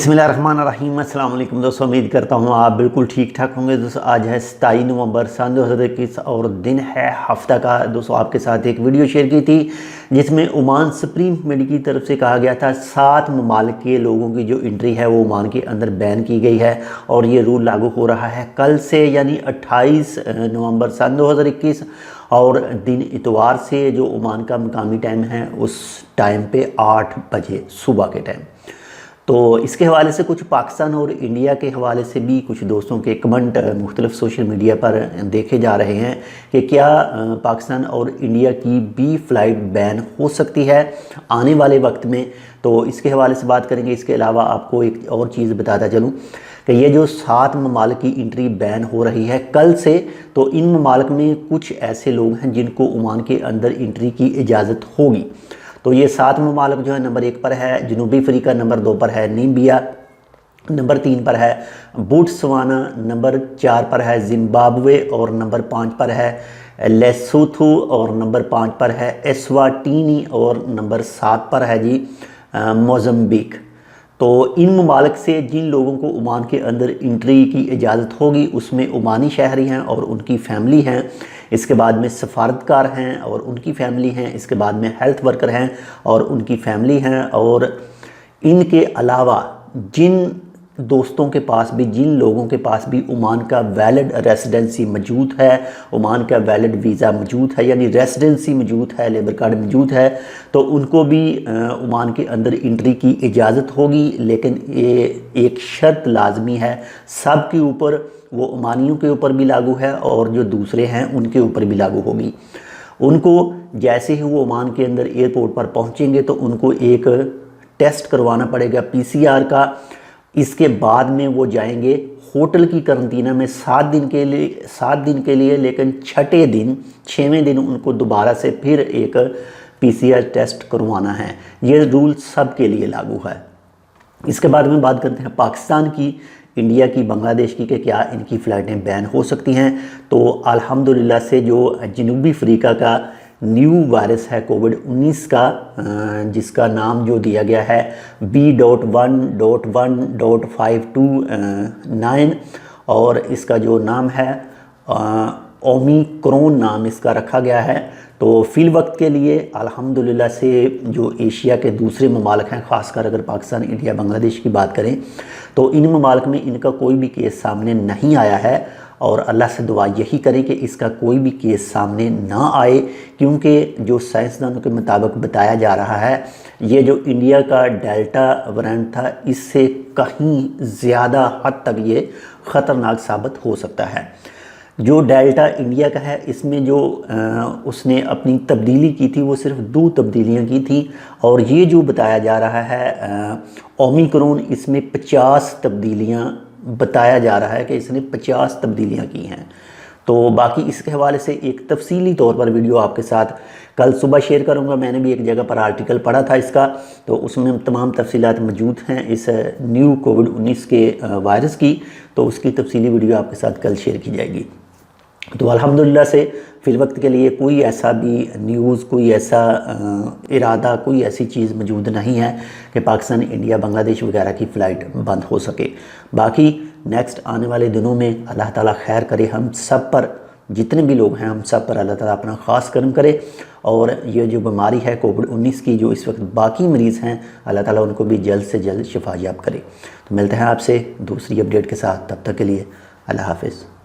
बिस्मिल्लाहिर्रहमानिर्रहीम। अस्सलाम वालेकुम दोस्तों, उम्मीद करता हूँ आप बिल्कुल ठीक ठाक होंगे। दोस्तों आज है 27 नवंबर सन 2021 और दिन है हफ्ता का। दोस्तों आपके साथ एक वीडियो शेयर की थी जिसमें ओमान सुप्रीम कमेटी की तरफ से कहा गया था 7 ममालिक के लोगों की जो एंट्री है वो ओमान के अंदर बैन की गई है और ये रूल लागू हो रहा है कल से, यानी 28 नवंबर सन 2021 और दिन इतवार से। जो ओमान का मकामी टाइम है उस टाइम पे 8 बजे सुबह के टाइम। तो इसके हवाले से कुछ पाकिस्तान और इंडिया के हवाले से भी कुछ दोस्तों के कमेंट मुख्तलिफ सोशल मीडिया पर देखे जा रहे हैं कि क्या पाकिस्तान और इंडिया की भी फ़्लाइट बैन हो सकती है आने वाले वक्त में। तो इसके हवाले से बात करेंगे। इसके अलावा आपको एक और चीज़ बताता चलूँ कि ये जो 7 ममालिक की एंट्री बैन हो रही है कल से, तो इन ममालिक में कुछ ऐसे लोग हैं जिनको ओमान के अंदर एंट्री की इजाज़त होगी। तो ये 7 ममालिक जो है, नंबर 1 पर है जनूबी अफ्रीका, नंबर 2 पर है नीबिया, नंबर 3 पर है बोट्सवाना, नंबर 4 पर है जिम्बाब्वे और नंबर 5 पर है लेसोथो और नंबर 5 पर है एस्वाटिनी और नंबर 7 पर है जी मोज़म्बिक। तो इन ममालिक से जिन लोगों को ओमान के अंदर एंट्री की इजाज़त होगी उसमें ओमानी शहरी हैं और उनकी फैमिली हैं, इसके बाद में सफारतकार हैं और उनकी फैमिली हैं, इसके बाद में हेल्थ वर्कर हैं और उनकी फैमिली हैं, और इनके अलावा जिन दोस्तों के पास भी, जिन लोगों के पास भी ओमान का वैलिड रेसिडेंसी मौजूद है, ओमान का वैलिड वीज़ा मौजूद है, यानी रेसिडेंसी मौजूद है, लेबर कार्ड मौजूद है, तो उनको भी ओमान के अंदर एंट्री की इजाज़त होगी। लेकिन ये एक शर्त लाजमी है सब के ऊपर, वो ओमानियों के ऊपर भी लागू है और जो दूसरे हैं उनके ऊपर भी लागू होगी। उनको जैसे ही वो ओमान के अंदर एयरपोर्ट पर पहुंचेंगे तो उनको एक टेस्ट करवाना पड़ेगा PCR का। इसके बाद में वो जाएंगे होटल की करंटीना में 7 दिन के लिए, लेकिन 6वें दिन उनको दोबारा से फिर एक PCR टेस्ट करवाना है। ये रूल सब के लिए लागू है। इसके बाद में बात करते हैं पाकिस्तान की, इंडिया की, बांग्लादेश की कि क्या इनकी फ़्लाइटें बैन हो सकती हैं। तो अल्हम्दुलिल्लाह से जो जनूबी अफ्रीका का न्यू वायरस है कोविड-19 का, जिसका नाम जो दिया गया है B.1.1.529 और इसका जो नाम है ओमिक्रॉन नाम इसका रखा गया है। तो फ़िल वक्त के लिए अल्हम्दुलिल्लाह से जो एशिया के दूसरे ममालिक हैं, ख़ासकर अगर पाकिस्तान, इंडिया, बांग्लादेश की बात करें तो इन ममालिक में इनका कोई भी केस सामने नहीं आया है और अल्लाह से दुआ यही करें कि इसका कोई भी केस सामने ना आए, क्योंकि जो साइंसदानों के मुताबिक बताया जा रहा है ये जो इंडिया का डेल्टा वेरिएंट था इससे कहीं ज़्यादा हद तक ये ख़तरनाक साबित हो सकता है। जो डेल्टा इंडिया का है इसमें जो उसने अपनी तब्दीली की थी वो सिर्फ 2 तब्दीलियां की थी, और ये जो बताया जा रहा है ओमिक्रॉन, इसमें 50 तब्दीलियां बताया जा रहा है कि इसने 50 तब्दीलियां की हैं। तो बाकी इसके हवाले से एक तफसीली तौर पर वीडियो आपके साथ कल सुबह शेयर करूंगा। मैंने भी एक जगह पर आर्टिकल पढ़ा था इसका, तो उसमें तमाम तफसीलात मौजूद हैं इस न्यू कोविड-19 के वायरस की, तो उसकी तफसीली वीडियो आपके साथ कल शेयर की जाएगी। तो अल्हम्दुलिल्लाह से फ़िल वक्त के लिए कोई ऐसा भी न्यूज़, कोई ऐसा इरादा, कोई ऐसी चीज़ मौजूद नहीं है कि पाकिस्तान, इंडिया, बांग्लादेश वगैरह की फ़्लाइट बंद हो सके। बाकी नेक्स्ट आने वाले दिनों में अल्लाह ताला खैर करे, हम सब पर, जितने भी लोग हैं हम सब पर अल्लाह ताला अपना ख़ास करम करे, और ये जो बीमारी है कोविड-19 की, जो इस वक्त बाकी मरीज़ हैं, अल्लाह ताला उनको भी जल्द से जल्द शिफा याब करे। तो मिलते हैं आपसे दूसरी अपडेट के साथ, तब तक के लिए अल्लाह हाफ़िज़।